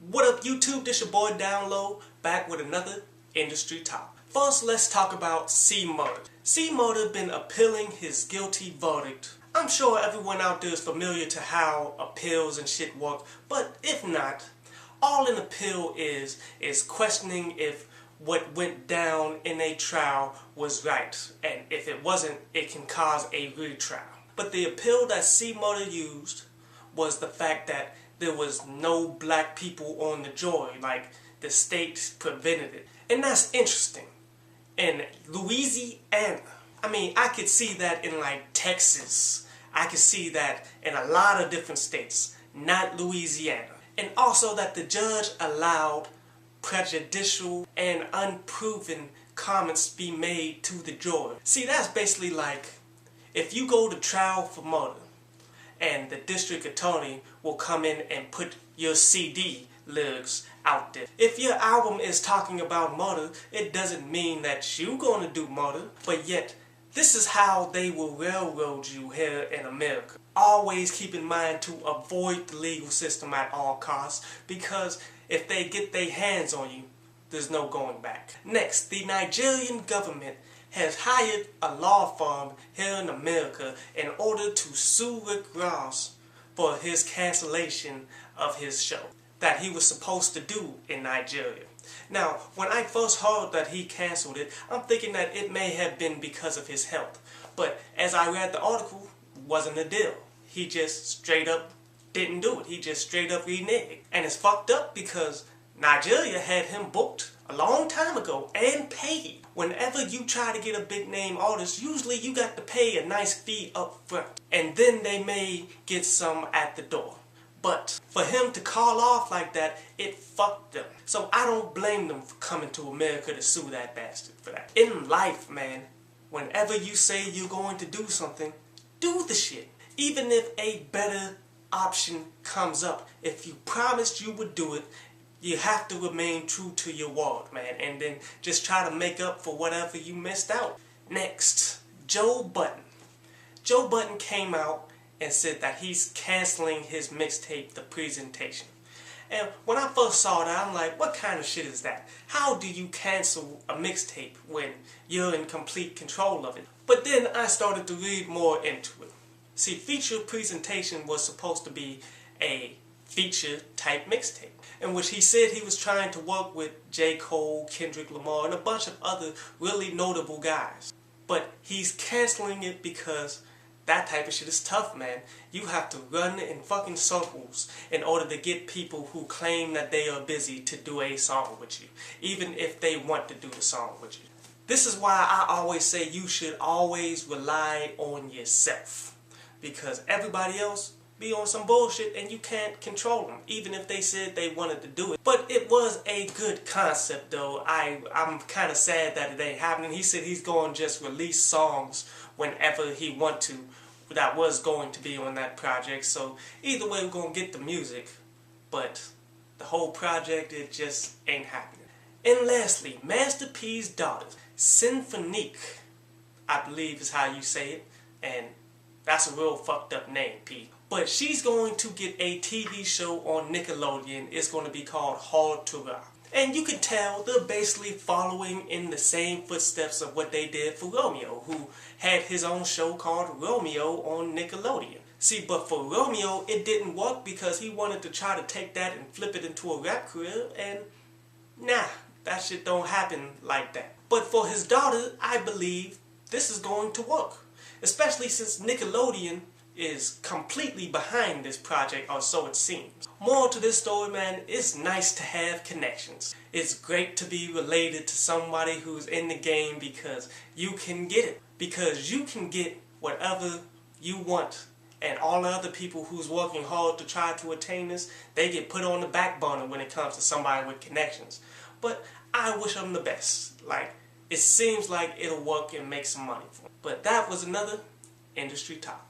What up YouTube, this your boy Down Low, back with another industry top. First, let's talk about C. Murder. C. Murder been appealing his guilty verdict. I'm sure everyone out there is familiar to how appeals and shit work, but if not, all an appeal is questioning if what went down in a trial was right, and if it wasn't, it can cause a retrial. But the appeal that C. Murder used was the fact that there was no black people on the jury, like the state prevented it. And that's interesting. In Louisiana, I mean, I could see that in like Texas. I could see that in a lot of different states, not Louisiana. And also that the judge allowed prejudicial and unproven comments be made to the jury. See, that's basically like if you go to trial for murder, and the district attorney will come in and put your CD lyrics out there. If your album is talking about murder, it doesn't mean that you're going to do murder, but yet this is how they will railroad you here in America. Always keep in mind to avoid the legal system at all costs, because if they get their hands on you, there's no going back. Next, the Nigerian government has hired a law firm here in America in order to sue Rick Ross for his cancellation of his show that he was supposed to do in Nigeria. Now, when I first heard that he canceled it, I'm thinking that it may have been because of his health. But as I read the article, it wasn't a deal. He just straight up didn't do it. He just straight up reneged. And it's fucked up because Nigeria had him booked a long time ago and paid. Whenever you try to get a big name artist, usually you got to pay a nice fee up front. And then they may get some at the door. But for him to call off like that, it fucked them. So I don't blame them for coming to America to sue that bastard for that. In life, man, whenever you say you're going to do something, do the shit. Even if a better option comes up, if you promised you would do it, you have to remain true to your word, man, and then just try to make up for whatever you missed out. Next, Joe Budden. Joe Budden came out and said that he's canceling his mixtape, The Presentation. And when I first saw that, I'm like, what kind of shit is that? How do you cancel a mixtape when you're in complete control of it? But then I started to read more into it. See, Feature Presentation was supposed to be a feature type mixtape, in which he said he was trying to work with J. Cole, Kendrick Lamar, and a bunch of other really notable guys. But he's canceling it because that type of shit is tough, man. You have to run in fucking circles in order to get people who claim that they are busy to do a song with you, even if they want to do the song with you. This is why I always say you should always rely on yourself, because everybody else be on some bullshit and you can't control them, even if they said they wanted to do it. But it was a good concept though. I'm kind of sad that it ain't happening. He said he's going to just release songs whenever he want to that was going to be on that project. So either way we're going to get the music, but the whole project, it just ain't happening. And lastly, Master P's daughter, Symphonique, I believe is how you say it, and that's a real fucked up name, P. But she's going to get a TV show on Nickelodeon. It's going to be called Hard to Rock. And you can tell they're basically following in the same footsteps of what they did for Romeo, who had his own show called Romeo on Nickelodeon. See, but for Romeo, it didn't work because he wanted to try to take that and flip it into a rap career, and nah, that shit don't happen like that. But for his daughter, I believe this is going to work. Especially since Nickelodeon is completely behind this project, or so it seems. More to this story, man, it's nice to have connections. It's great to be related to somebody who's in the game because you can get it. Because you can get whatever you want. And all the other people who's working hard to try to attain this, they get put on the back burner when it comes to somebody with connections. But I wish them the best. Like, it seems like it'll work and make some money for them. But that was another industry top.